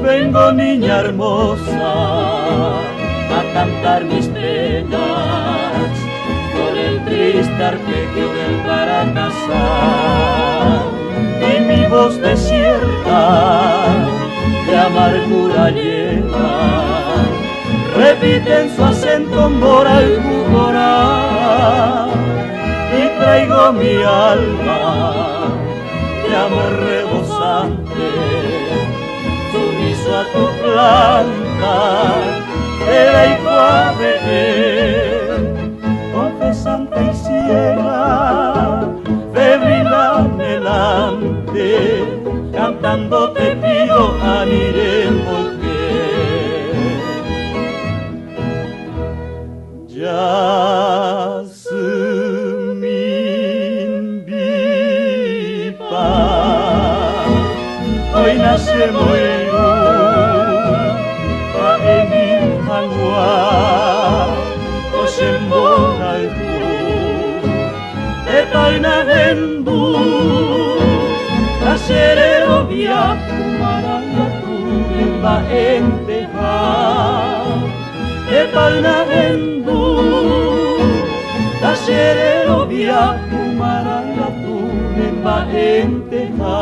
Vengo, niña hermosa, a cantar mis penas con el triste arpegio del Baracazar. Y mi voz desierta de amargura llena repite en su acento mora y jugorá. Y traigo mi alma de amor rebosante, sumiso a tu planta, era y cuave, confesante y ciega, febril anhelante, cantando te pido aniremos que Jasmin Bipa, hoy nace Moiru, Paemin Hangua, Oshembon Alku, Etaina Hendu, Nacerero Viaku, Marangatu, Emba Enteja, Etaina Hendu, Nacerero Viaku, Marangatu, Emba Enteja.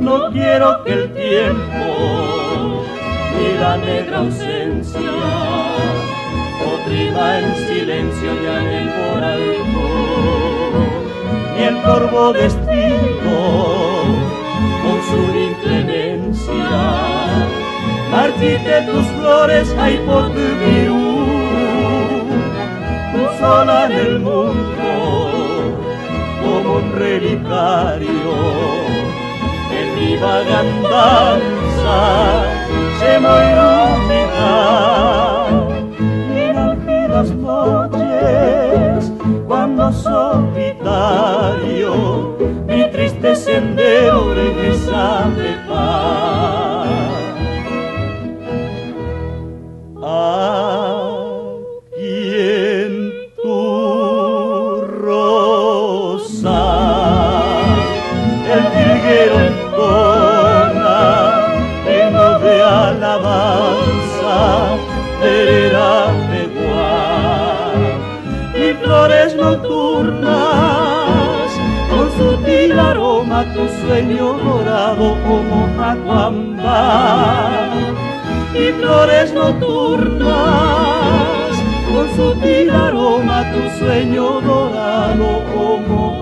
No quiero que el tiempo ni la negra ausencia oprima en silencio ya en el coralco, ni el corvo destino con su inclemencia marchite tus flores ay por tu virú, tú sola en el mundo como un relicario. En mi vagandanza se me ilumina y en algidas noches cuando solitario mi triste sendero regresa de paz. Aquí en tu rosa el jilguero entona himno de alabanza, herera de guar, y flores nocturnas con sutil aroma tu sueño dorado como jacuamba, y flores nocturnas con sutil aroma tu sueño dorado como